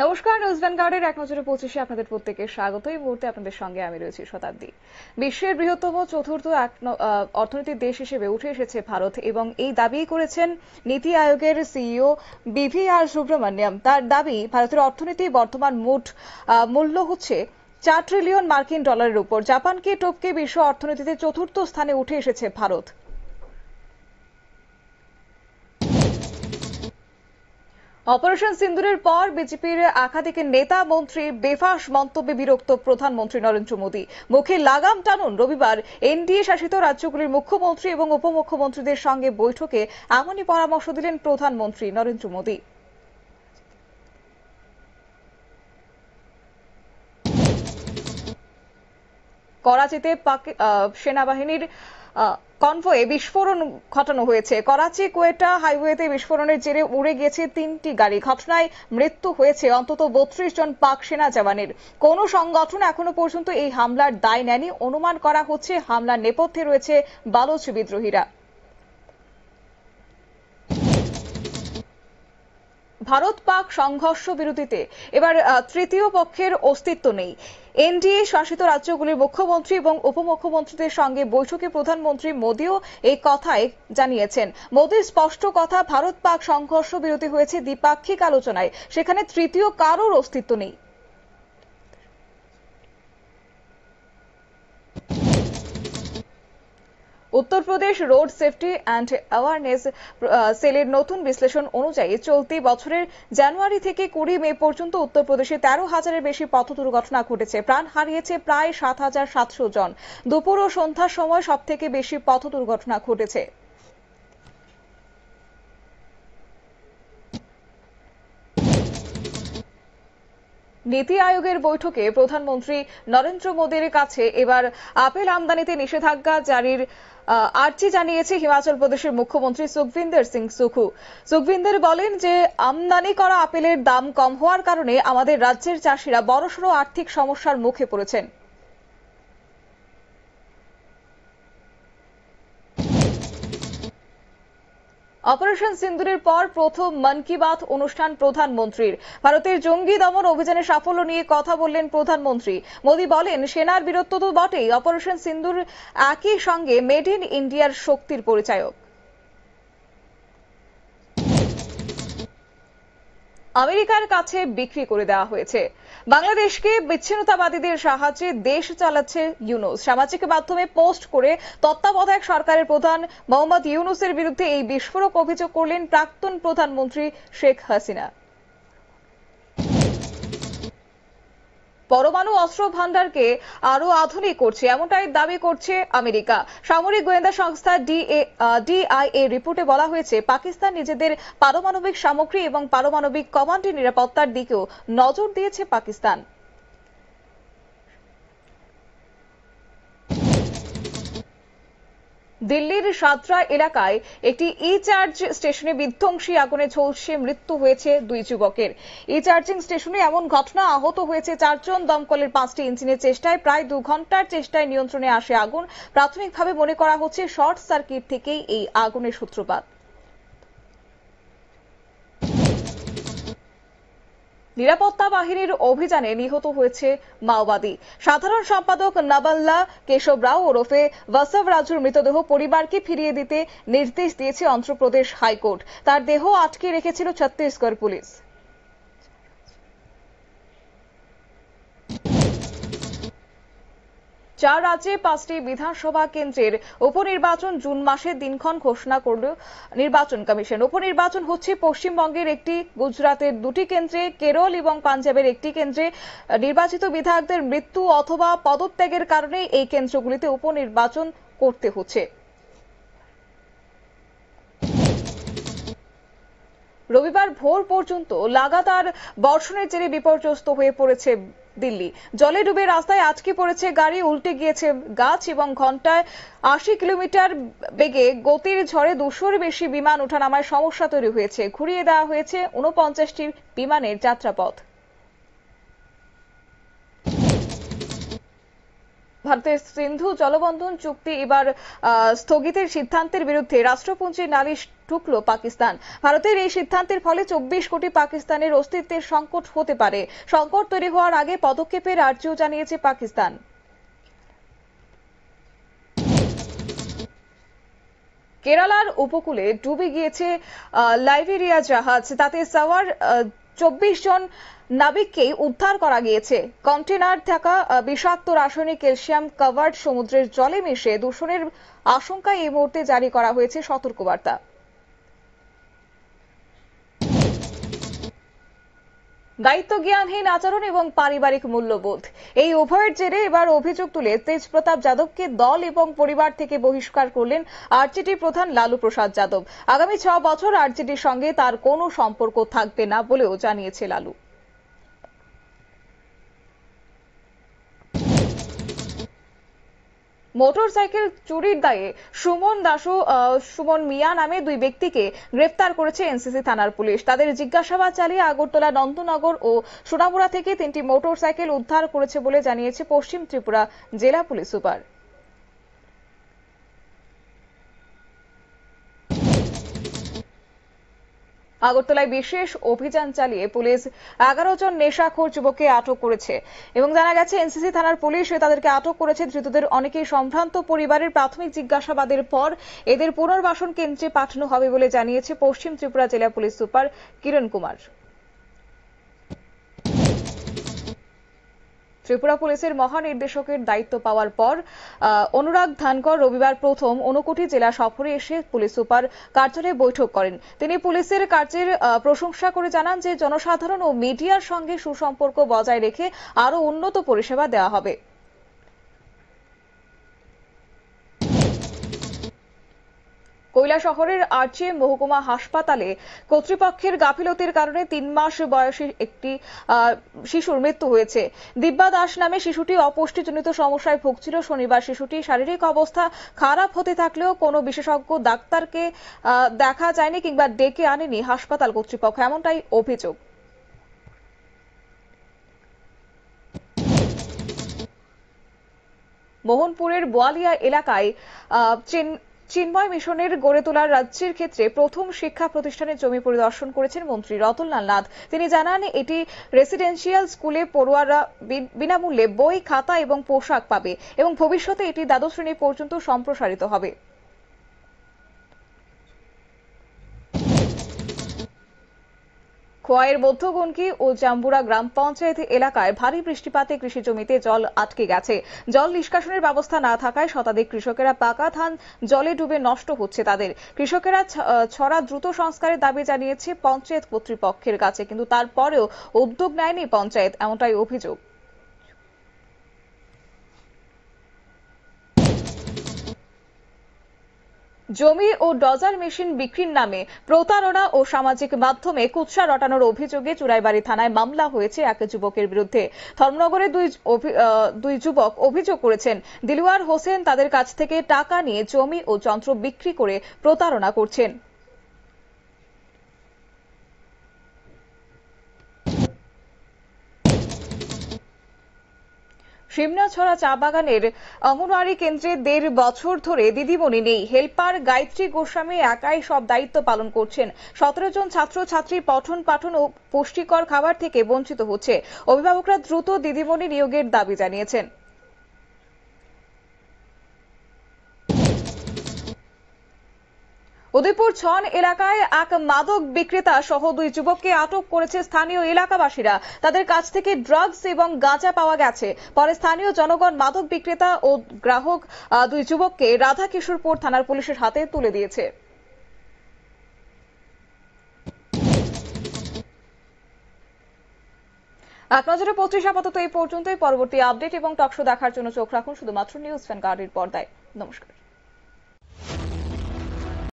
নমস্কার, নিউজ ভ্যানগার্ডের এক নজরে 25-এ আপনাদের প্রত্যেককে স্বাগত। এই মুহূর্তে আপনাদের সঙ্গে আমি রয়েছি শতাব্দী। বিশ্বের বৃহত্তম চতুর্থ অর্থনৈতিক দেশ হিসেবে উঠে এসেছে ভারত এবং এই দাবি করেছেন নীতি আয়োগের সিইও বিভিআর সুব্রমণিয়াম। তার দাবি, ভারতের অর্থনীতি বর্তমান মোট মূল্য হচ্ছে 4 ট্রিলিয়ন মার্কিন ডলারের উপর। জাপানকে টপকে বিশ্ব অর্থনীতিতে চতুর্থ স্থানে উঠে এসেছে ভারত। অপারেশন সিন্দুরের পর বিজেপির একাধিক নেতা মন্ত্রীর বেফাঁস মন্তব্যে বিরক্ত প্রধানমন্ত্রী নরেন্দ্র মোদী। মুখে লাগাম টানুন। রবিবার এনডিএ শাসিত রাজ্যগুলির মুখ্যমন্ত্রী এবং উপমুখ্যমন্ত্রীদের সঙ্গে বৈঠকে এমনই পরামর্শ দিলেন প্রধানমন্ত্রী নরেন্দ্র মোদী। করাচিতে সেনাবাহিনীর কনভয়ে বিস্ফোরণ ঘটানো হয়েছে। করাচি কোয়েটা হাইওয়েতে বিস্ফোরণের জেরে উড়ে গেছে 3টি গাড়ি। ঘটনায় মৃত্যু হয়েছে অন্তত 32 জন পাক সেনা জওয়ানের। কোন সংগঠন এখনো পর্যন্ত এই হামলার দায় নেয়নি। অনুমান করা হচ্ছে হামলার নেপথ্যে রয়েছে বালোচ বিদ্রোহীরা। ভারত পাক সংঘর্ষ বিরতিতে এবার তৃতীয় পক্ষের অস্তিত্ব নেই। এনডিএ শাসিত রাজ্যগুলির মুখ্যমন্ত্রী এবং উপমুখ্যমন্ত্রীদের সঙ্গে বৈঠকে প্রধানমন্ত্রী মোদীও এই কথাই জানিয়েছেন। মোদীর স্পষ্ট কথা, ভারত পাক সংঘর্ষ বিরতি হয়েছে দ্বিপাক্ষিক আলোচনায়, সেখানে তৃতীয় কারোর অস্তিত্ব নেই। Uttar Pradesh road safety and awareness সেলের নতুন বিশ্লেষণ অনুযায়ী চলতি বছরের জানুয়ারি থেকে 20 মে পর্যন্ত উত্তরপ্রদেশে 13,000-এর বেশি পথ দুর্ঘটনা ঘটেছে। প্রাণ হারিয়েছে প্রায় 7,700 জন। দুপুর ও সন্ধ্যার সময় সবথেকে বেশি পথ দুর্ঘটনা ঘটেছে। নীতি আয়োগের বৈঠকে প্রধানমন্ত্রী নরেন্দ্র মোদীর কাছে এবার আপেল আমদানিতে নিষেধাজ্ঞা জারির আর্জি জানিয়েছে হিমাচল প্রদেশের মুখ্যমন্ত্রী সুখবিন্দর সিং সুখু। সুখবিন্দর বলেন যে আমদানি করা আপেলের দাম কম হওয়ার কারণে আমাদের রাজ্যের চাষিরা বড়সড় আর্থিক সমস্যার মুখে পড়েছেন। অপারেশন সিন্দুরের পর প্রথম মন কি বাত অনুষ্ঠান প্রধানমন্ত্রীর। ভারতের জঙ্গি দমন অভিযানের সাফল্য নিয়ে কথা বললেন প্রধানমন্ত্রী। মোদী বলেন, সেনার বীরত্ব তো বটেই, অপারেশন সিন্দুর একই সঙ্গে মেড ইন ইন্ডিয়ার শক্তির পরিচায়ক। আমেরিকার কাছে বিক্রি করে দেওয়া হয়েছে। বাংলাদেশকে বিচ্ছিন্নতাবাদীদের সাহায্যে দেশ চালাচ্ছে ইউনূস। সামাজিক মাধ্যমে পোস্ট করে তত্ত্বাবধায়ক সরকারের প্রধান মোহাম্মদ ইউনূসের বিরুদ্ধে এই বিস্ফোরক অভিযোগ করলেন প্রাক্তন প্রধানমন্ত্রী শেখ হাসিনা। পরমাণু অস্ত্র ভান্ডারকে আরো আধুনিক করছে, এমনটাই দাবি করছে আমেরিকা। সামরিক গোয়েন্দা সংস্থা ডিআইএ রিপোর্টে বলা হয়েছে, পাকিস্তান নিজেদের পারমাণবিক সামগ্রী এবং পারমাণবিক কমান্ডের নিরাপত্তার দিকেও নজর দিয়েছে। পাকিস্তান দিল্লির সাতরা এলাকায় একটি ই চার্জ স্টেশনে বিধ্বংসী আগুনে ঝলসে মৃত্যু হয়েছে 2 যুবকের। ই চার্জিং স্টেশনে এমন ঘটনা, আহত হয়েছে 4 জন। দমকলের 5টি ইঞ্জিনের চেষ্টায় প্রায় 2 ঘন্টার চেষ্টায় নিয়ন্ত্রণে আসে আগুন। প্রাথমিকভাবে মনে করা হচ্ছে শর্ট সার্কিট থেকেই এই আগুনের সূত্রপাত। নিরাপত্তা বাহিনীর অভিযানে নিহত হয়েছে মাওবাদী। সাধারণ সম্পাদক নবাল্লা কেশব রাও ওরফে বসব রাজুর মৃতদেহ পরিবারকে ফিরিয়ে দিতে নির্দেশ দিয়েছে অন্ধ্রপ্রদেশ হাইকোর্ট। তার দেহ আটকে রেখেছিল ছত্তিশগড় পুলিশ। চার রাজ্যে 5টি বিধানসভা কেন্দ্রের উপনির্বাচন জুন মাসে দিনক্ষণ ঘোষণা করল নির্বাচন কমিশন। উপনির্বাচন হচ্ছে পশ্চিমবঙ্গের একটি, গুজরাতের 2টি কেন্দ্রে, কেরল এবং পাঞ্জাবের একটি কেন্দ্রে। নির্বাচিত বিধায়কদের মৃত্যু অথবা পদত্যাগের কারণে এই কেন্দ্রগুলিতে উপনির্বাচন করতে হচ্ছে। রবিবার ভোর পর্যন্ত লাগাতার বর্ষণের জেরে বিপর্যস্ত হয়ে পড়েছে দিল্লি। জলে ডুবে রাস্তায় আটকে পড়েছে গাড়ি, উল্টে গিয়েছে গাছ এবং ঘন্টায় 80 কিলোমিটার বেগে গতির ঝড়ে 200-এর বেশি বিমান ওঠানামায় সমস্যা তৈরি হয়েছে। ঘুরিয়ে দেওয়া হয়েছে 49টি বিমানের যাত্রাপথ। ভারতের সিন্ধু জলবন্ধন চুক্তি এবার স্থগিতের সিদ্ধান্তের বিরুদ্ধে রাষ্ট্রপুঞ্জে নালিশ ঠুকল পাকিস্তান। ভারতের এই সিদ্ধান্তের ফলে 24 কোটি পাকিস্তানের অস্তিত্বের সংকট হতে পারে। সংকট তৈরি হওয়ার আগে পদক্ষেপের আর্জিও জানিয়েছে পাকিস্তান। কেরালার উপকূলে ডুবে গিয়েছে লাইবেরিয়া জাহাজ। তাতে সওয়ার 24 জন নাবিককেই উদ্ধার করা গিয়েছে। কন্টেনার থাকা বিষাক্ত রাসায়নিক ক্যালসিয়াম কভার্ড সমুদ্রের জলে মিশে দূষণের আশঙ্কায় এই মুহূর্তে জারি করা হয়েছে সতর্কবার্তা। দায়িত্বজ্ঞানহীন আচরণ এবং পারিবারিক মূল্যবোধ, এই উভয়ের জেরে এবার অভিযোগ তুলে তেজপ্রতাপ যাদবকে দল এবং পরিবার থেকে বহিষ্কার করলেন আরজেডি প্রধান লালু প্রসাদ যাদব। আগামী 6 বছর আরজেডির সঙ্গে তার কোনো সম্পর্ক থাকবে না বলেও জানিয়েছে লালু। মোটরসাইকেল চুরির দায়ে সুমন মিয়া নামে 2 ব্যক্তিকে গ্রেফতার করেছে এনসিসি থানার পুলিশ। তাদের জিজ্ঞাসাবাদ চালিয়ে আগরতলা, নন্দনগর ও সোনামুড়া থেকে 3টি মোটরসাইকেল উদ্ধার করেছে বলে জানিয়েছে পশ্চিম ত্রিপুরা জেলা পুলিশ সুপার। আগরতলায় বিশেষ অভিযান চালিয়ে পুলিশ 11 জন নেশাখোর যুবককে আটক করেছে এবং জানা গেছে এনসিসি থানার পুলিশ তাদেরকে আটক করেছে। ধৃতদের অনেকেই সম্ভ্রান্ত পরিবারের। প্রাথমিক জিজ্ঞাসাবাদের পর এদের পুনর্বাসন কেন্দ্রে পাঠানো হবে বলে জানিয়েছে পশ্চিম ত্রিপুরা জেলা পুলিশ সুপার কিরণ কুমার। ত্রিপুরা পুলিশের মহানির্দেশকের দায়িত্ব পাওয়ার পর অনুরাগ ধানকর রবিবার প্রথম ঊনকোটি জেলা সফরে এসে পুলিশ সুপার কার্যালয়ে বৈঠক করেন। তিনি পুলিশের কার্যের প্রশংসা করে জানান যে জনসাধারণ ও মিডিয়ার সঙ্গে সুসম্পর্ক বজায় রেখে আরও উন্নত পরিষেবা দেওয়া হবে। কৈলাসহরের আরজিএম মহকুমা হাসপাতালে কর্তৃপক্ষের গাফিলতির কারণে 3 মাস বয়সী একটি শিশুর মৃত্যু হয়েছে। দিব্যা দাস নামে শিশুটি অপুষ্টিজনিত সমস্যায় ভুগছিল। শনিবার শিশুটির শারীরিক অবস্থা খারাপ হতে থাকলেও কোনো বিশেষজ্ঞ ডাক্তারকে দেখা যায়নি কিংবা ডেকে আনেনি হাসপাতাল কর্তৃপক্ষ, এমনটাই অভিযোগ। মোহনপুরের বোয়ালিয়া এলাকায় চিন্ময় মিশনের গড়ে তোলার রাজ্যের ক্ষেত্রে প্রথম শিক্ষা প্রতিষ্ঠানের জমি পরিদর্শন করেছেন মন্ত্রী রতনলাল নাথ। তিনি জানান এটি রেসিডেন্সিয়াল স্কুলে পড়ুয়ারা বিনামূল্যে বই, খাতা এবং পোশাক পাবে এবং ভবিষ্যতে এটি দ্বাদশ শ্রেণী পর্যন্ত সম্প্রসারিত হবে। খোয়াইয়ের মধ্যগণকি ও জাম্বুরা গ্রাম পঞ্চায়েত এলাকায় ভারী বৃষ্টিপাতে কৃষি জমিতে জল আটকে গেছে। জল নিষ্কাশনের ব্যবস্থা না থাকায় শতাধিক কৃষকেরা পাকা ধান জলে ডুবে নষ্ট হচ্ছে তাদের। কৃষকেরা ছড়া দ্রুত সংস্কারের দাবি জানিয়েছে পঞ্চায়েত কর্তৃপক্ষের কাছে, কিন্তু তারপরেও উদ্যোগ নেয়নি পঞ্চায়েত, এমনটাই অভিযোগ। জমি ও ডজার মেশিন বিক্রির নামে প্রতারণা ও সামাজিক মাধ্যমে কুৎসা রটানোর অভিযোগে চুরাইবাড়ি থানায় মামলা হয়েছে এক যুবকের বিরুদ্ধে। ধর্মনগরে দুই যুবক অভিযোগ করেছেন দিলওয়ার হোসেন তাদের কাছ থেকে টাকা নিয়ে জমি ও যন্ত্র বিক্রি করে প্রতারণা করছেন। শিমনাছড়া চা বাগানের অঙ্গনওয়াড়ি কেন্দ্রে 1.5 বছর ধরে দিদিমণি নেই। হেল্পার গায়ত্রী গোস্বামী একাই সব দায়িত্ব পালন করছেন। 17 জন ছাত্রছাত্রী পঠন পাঠন ও পুষ্টিকর খাবার থেকে বঞ্চিত হচ্ছে। অভিভাবকরা দ্রুত দিদিমণি নিয়োগের দাবি জানিয়েছেন। উদয়পুর ছন এলাকায় এক মাদক বিক্রেতা সহ 2 যুবককে আটক করেছে স্থানীয় এলাকাবাসীরা। তাদের কাছ থেকে ড্রাগস এবং গাঁজা পাওয়া গেছে। পরে স্থানীয় জনগণ মাদক বিক্রেতা ও গ্রাহক 2 যুবককে রাধাকিশোরপুর থানার পুলিশের হাতে তুলে দিয়েছে। এক নজরে 25 আপাতত এই পর্যন্তই। পরবর্তী আপডেট এবং টকশো দেখার জন্য চোখ রাখুন শুধুমাত্র নিউজ ভ্যানগার্ডের পর্দায়। নমস্কার।